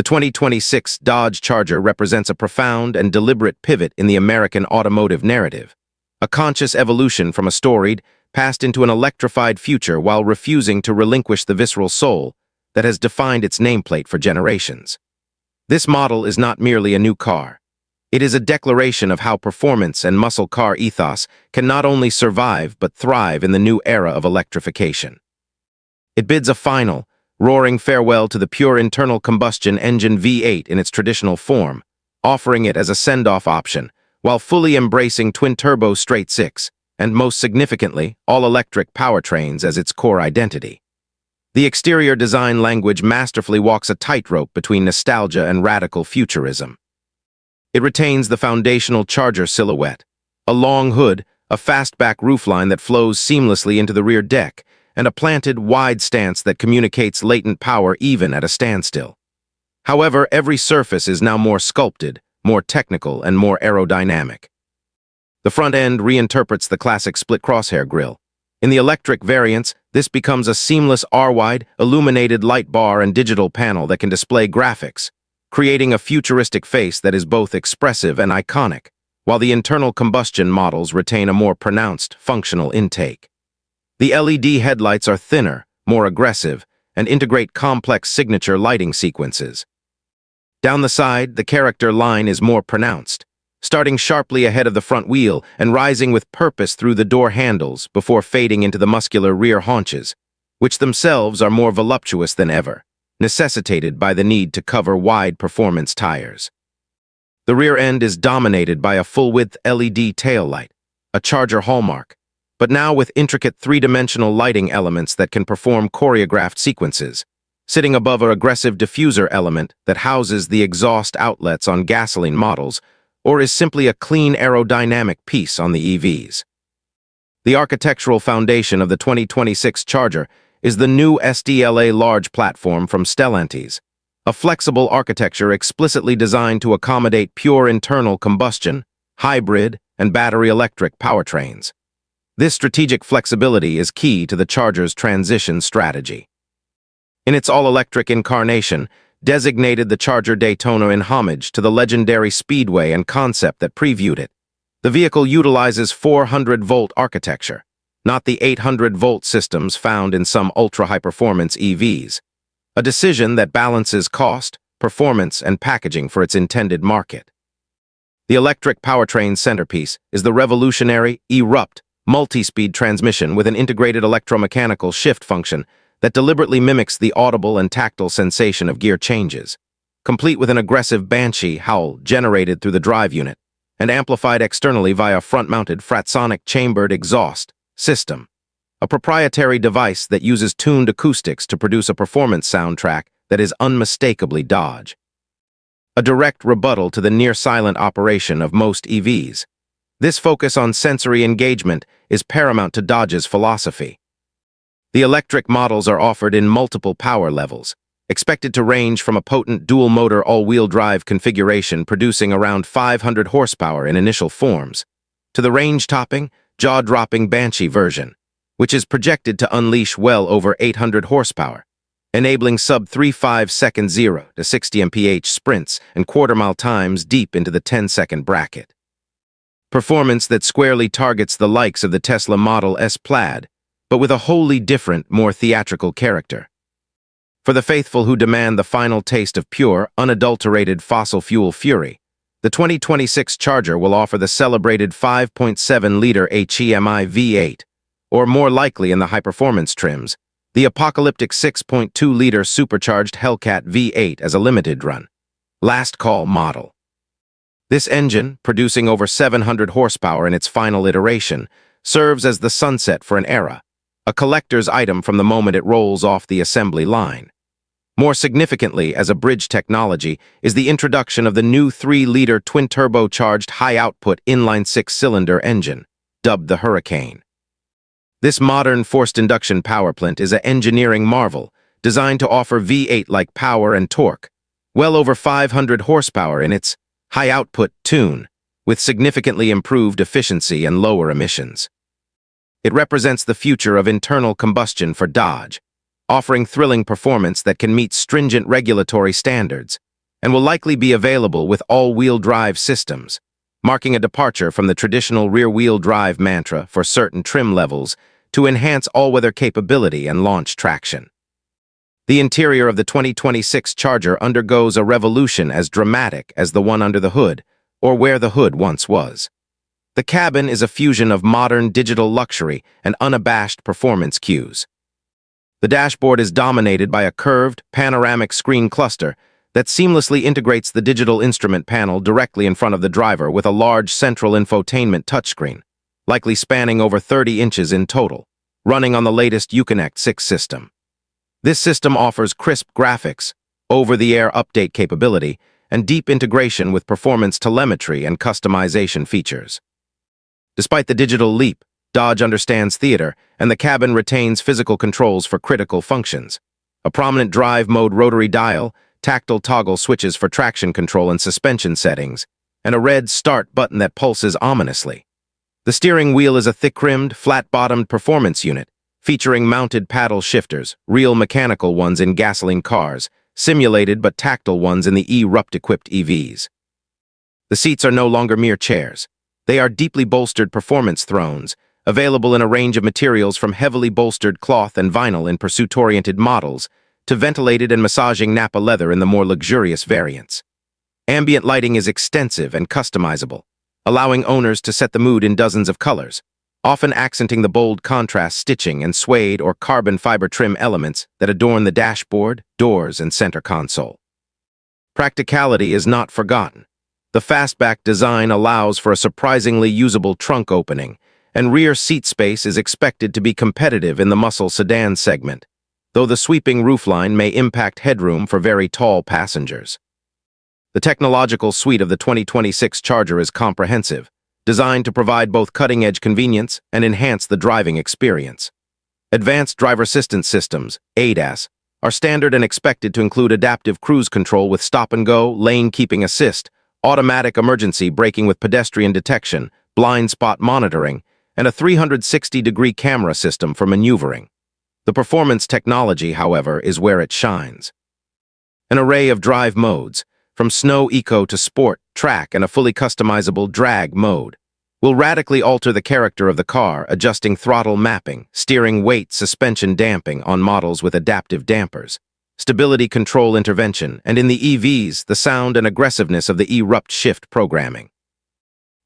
The 2026 Dodge Charger represents a profound and deliberate pivot in the American automotive narrative, a conscious evolution from a storied, passed into an electrified future while refusing to relinquish the visceral soul that has defined its nameplate for generations. This model is not merely a new car. It is a declaration of how performance and muscle car ethos can not only survive but thrive in the new era of electrification. It bids a final, roaring farewell to the pure internal combustion engine V8 in its traditional form, offering it as a send-off option, while fully embracing twin-turbo straight-six, and most significantly, all-electric powertrains as its core identity. The exterior design language masterfully walks a tightrope between nostalgia and radical futurism. It retains the foundational Charger silhouette, a long hood, a fastback roofline that flows seamlessly into the rear deck, and a planted, wide stance that communicates latent power even at a standstill. However, every surface is now more sculpted, more technical, and more aerodynamic. The front end reinterprets the classic split crosshair grille. In the electric variants, this becomes a seamless R-wide, illuminated light bar and digital panel that can display graphics, creating a futuristic face that is both expressive and iconic, while the internal combustion models retain a more pronounced, functional intake. The LED headlights are thinner, more aggressive, and integrate complex signature lighting sequences. Down the side, the character line is more pronounced, starting sharply ahead of the front wheel and rising with purpose through the door handles before fading into the muscular rear haunches, which themselves are more voluptuous than ever, necessitated by the need to cover wide performance tires. The rear end is dominated by a full-width LED taillight, a Charger hallmark, but now with intricate three-dimensional lighting elements that can perform choreographed sequences, sitting above an aggressive diffuser element that houses the exhaust outlets on gasoline models, or is simply a clean aerodynamic piece on the EVs. The architectural foundation of the 2026 Charger is the new SDLA large platform from Stellantis, a flexible architecture explicitly designed to accommodate pure internal combustion, hybrid, and battery electric powertrains. This strategic flexibility is key to the Charger's transition strategy. In its all-electric incarnation, designated the Charger Daytona in homage to the legendary speedway and concept that previewed it, the vehicle utilizes 400-volt architecture, not the 800-volt systems found in some ultra-high-performance EVs, a decision that balances cost, performance, and packaging for its intended market. The electric powertrain centerpiece is the revolutionary eRupt multi-speed transmission with an integrated electromechanical shift function that deliberately mimics the audible and tactile sensation of gear changes, complete with an aggressive Banshee howl generated through the drive unit and amplified externally via front-mounted Fratzonic Chambered Exhaust system, a proprietary device that uses tuned acoustics to produce a performance soundtrack that is unmistakably Dodge. A direct rebuttal to the near-silent operation of most EVs. This focus on sensory engagement is paramount to Dodge's philosophy. The electric models are offered in multiple power levels, expected to range from a potent dual-motor all-wheel drive configuration producing around 500 horsepower in initial forms, to the range-topping, jaw-dropping Banshee version, which is projected to unleash well over 800 horsepower, enabling sub-3.5 second 0 to 60 mph sprints and quarter-mile times deep into the 10-second bracket. Performance that squarely targets the likes of the Tesla Model S Plaid, but with a wholly different, more theatrical character. For the faithful who demand the final taste of pure, unadulterated fossil fuel fury, the 2026 Charger will offer the celebrated 5.7-liter HEMI V8, or more likely in the high-performance trims, the apocalyptic 6.2-liter supercharged Hellcat V8 as a limited run, last call model. This engine, producing over 700 horsepower in its final iteration, serves as the sunset for an era, a collector's item from the moment it rolls off the assembly line. More significantly, as a bridge technology, is the introduction of the new 3-liter twin-turbocharged high-output inline-six cylinder engine, dubbed the Hurricane. This modern forced induction power plant is an engineering marvel, designed to offer V8-like power and torque, well over 500 horsepower in its high-output tune, with significantly improved efficiency and lower emissions. It represents the future of internal combustion for Dodge, offering thrilling performance that can meet stringent regulatory standards, and will likely be available with all-wheel drive systems, marking a departure from the traditional rear-wheel drive mantra for certain trim levels to enhance all-weather capability and launch traction. The interior of the 2026 Charger undergoes a revolution as dramatic as the one under the hood, or where the hood once was. The cabin is a fusion of modern digital luxury and unabashed performance cues. The dashboard is dominated by a curved, panoramic screen cluster that seamlessly integrates the digital instrument panel directly in front of the driver with a large central infotainment touchscreen, likely spanning over 30 inches in total, running on the latest Uconnect 6 system. This system offers crisp graphics, over-the-air update capability, and deep integration with performance telemetry and customization features. Despite the digital leap, Dodge understands theater, and the cabin retains physical controls for critical functions. A prominent drive mode rotary dial, tactile toggle switches for traction control and suspension settings, and a red start button that pulses ominously. The steering wheel is a thick-rimmed, flat-bottomed performance unit, featuring mounted paddle shifters, real mechanical ones in gasoline cars, simulated but tactile ones in the eRupt-equipped EVs. The seats are no longer mere chairs. They are deeply bolstered performance thrones, available in a range of materials from heavily bolstered cloth and vinyl in pursuit-oriented models to ventilated and massaging Napa leather in the more luxurious variants. Ambient lighting is extensive and customizable, allowing owners to set the mood in dozens of colors, often accenting the bold contrast stitching and suede or carbon fiber trim elements that adorn the dashboard, doors, and center console. Practicality is not forgotten. The fastback design allows for a surprisingly usable trunk opening, and rear seat space is expected to be competitive in the muscle sedan segment, though the sweeping roofline may impact headroom for very tall passengers. The technological suite of the 2026 Charger is comprehensive, designed to provide both cutting-edge convenience and enhance the driving experience. Advanced driver assistance systems, ADAS, are standard and expected to include adaptive cruise control with stop-and-go, lane-keeping assist, automatic emergency braking with pedestrian detection, blind spot monitoring, and a 360-degree camera system for maneuvering. The performance technology, however, is where it shines. An array of drive modes, from snow eco to sport, track, and a fully customizable drag mode, will radically alter the character of the car, adjusting throttle mapping, steering weight, suspension damping on models with adaptive dampers, stability control intervention, and in the EVs, the sound and aggressiveness of the eRupt shift programming.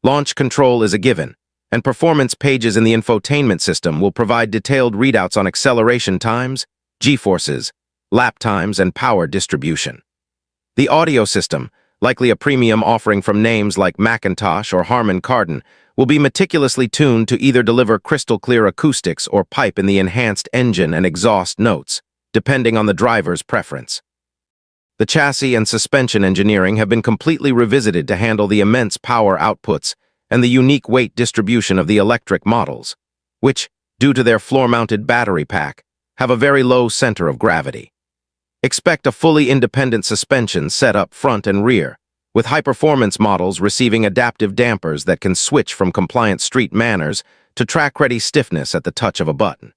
Launch control is a given, and performance pages in the infotainment system will provide detailed readouts on acceleration times, G-forces, lap times, and power distribution. The audio system, likely a premium offering from names like Macintosh or Harman Kardon, will be meticulously tuned to either deliver crystal-clear acoustics or pipe in the enhanced engine and exhaust notes, depending on the driver's preference. The chassis and suspension engineering have been completely revisited to handle the immense power outputs and the unique weight distribution of the electric models, which, due to their floor-mounted battery pack, have a very low center of gravity. Expect a fully independent suspension set up front and rear, with high-performance models receiving adaptive dampers that can switch from compliant street manners to track-ready stiffness at the touch of a button.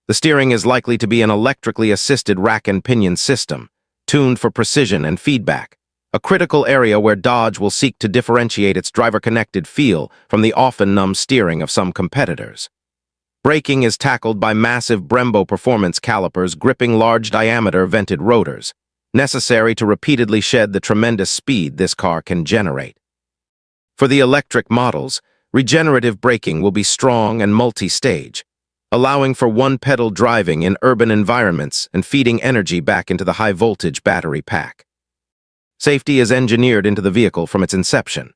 The steering is likely to be an electrically assisted rack and pinion system, tuned for precision and feedback, a critical area where Dodge will seek to differentiate its driver-connected feel from the often numb steering of some competitors. Braking is tackled by massive Brembo performance calipers gripping large-diameter vented rotors, necessary to repeatedly shed the tremendous speed this car can generate. For the electric models, regenerative braking will be strong and multi-stage, allowing for one-pedal driving in urban environments and feeding energy back into the high-voltage battery pack. Safety is engineered into the vehicle from its inception.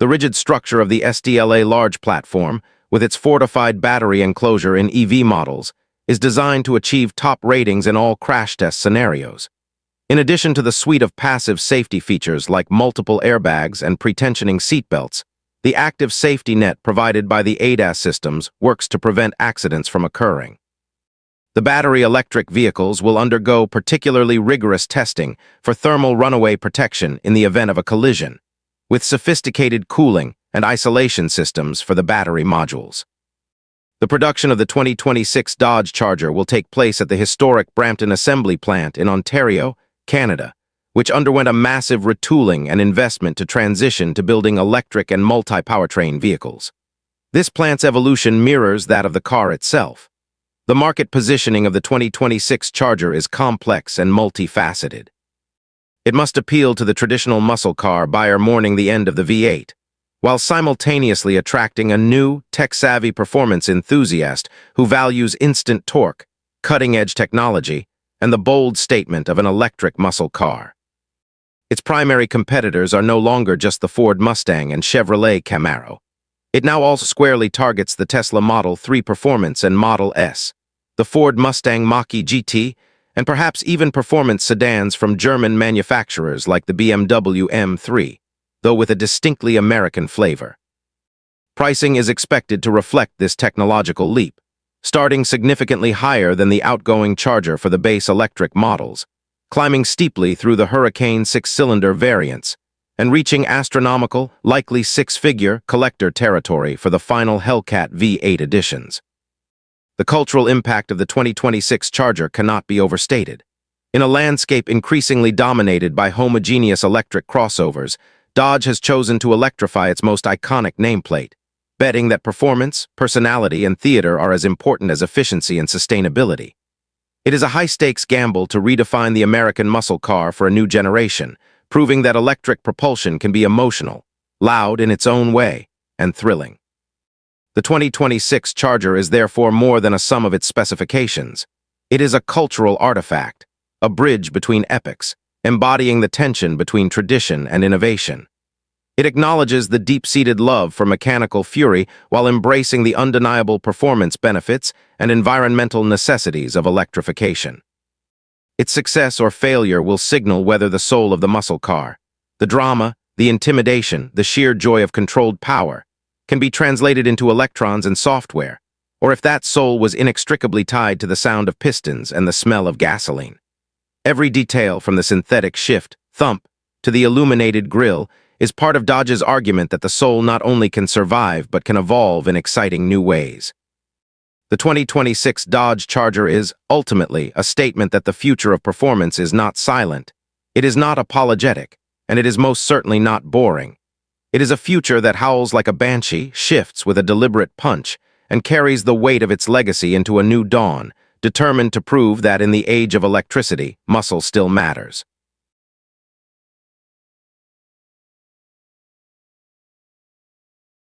The rigid structure of the SDLA large platform, with its fortified battery enclosure in EV models, is designed to achieve top ratings in all crash test scenarios. In addition to the suite of passive safety features like multiple airbags and pre-tensioning seatbelts, the active safety net provided by the ADAS systems works to prevent accidents from occurring. The battery electric vehicles will undergo particularly rigorous testing for thermal runaway protection in the event of a collision, with sophisticated cooling and isolation systems for the battery modules. The production of the 2026 Dodge Charger will take place at the historic Brampton Assembly Plant in Ontario, Canada, which underwent a massive retooling and investment to transition to building electric and multi-powertrain vehicles. This plant's evolution mirrors that of the car itself. The market positioning of the 2026 Charger is complex and multifaceted. It must appeal to the traditional muscle car buyer mourning the end of the V8, while simultaneously attracting a new, tech-savvy performance enthusiast who values instant torque, cutting-edge technology, and the bold statement of an electric muscle car. Its primary competitors are no longer just the Ford Mustang and Chevrolet Camaro. It now also squarely targets the Tesla Model 3 Performance and Model S, the Ford Mustang Mach-E GT, and perhaps even performance sedans from German manufacturers like the BMW M3, though with a distinctly American flavor. Pricing is expected to reflect this technological leap, starting significantly higher than the outgoing Charger for the base electric models, climbing steeply through the Hurricane six-cylinder variants, and reaching astronomical, likely six-figure, collector territory for the final Hellcat V8 editions. The cultural impact of the 2026 Charger cannot be overstated. In a landscape increasingly dominated by homogeneous electric crossovers, Dodge has chosen to electrify its most iconic nameplate, betting that performance, personality, and theater are as important as efficiency and sustainability. It is a high-stakes gamble to redefine the American muscle car for a new generation, proving that electric propulsion can be emotional, loud in its own way, and thrilling. The 2026 Charger is therefore more than a sum of its specifications. It is a cultural artifact, a bridge between epochs, embodying the tension between tradition and innovation. It acknowledges the deep-seated love for mechanical fury while embracing the undeniable performance benefits and environmental necessities of electrification. Its success or failure will signal whether the soul of the muscle car, the drama, the intimidation, the sheer joy of controlled power, can be translated into electrons and software, or if that soul was inextricably tied to the sound of pistons and the smell of gasoline. Every detail from the synthetic shift, thump, to the illuminated grille is part of Dodge's argument that the soul not only can survive but can evolve in exciting new ways. The 2026 Dodge Charger is, ultimately, a statement that the future of performance is not silent, it is not apologetic, and it is most certainly not boring. It is a future that howls like a banshee, shifts with a deliberate punch, and carries the weight of its legacy into a new dawn, determined to prove that in the age of electricity, muscle still matters.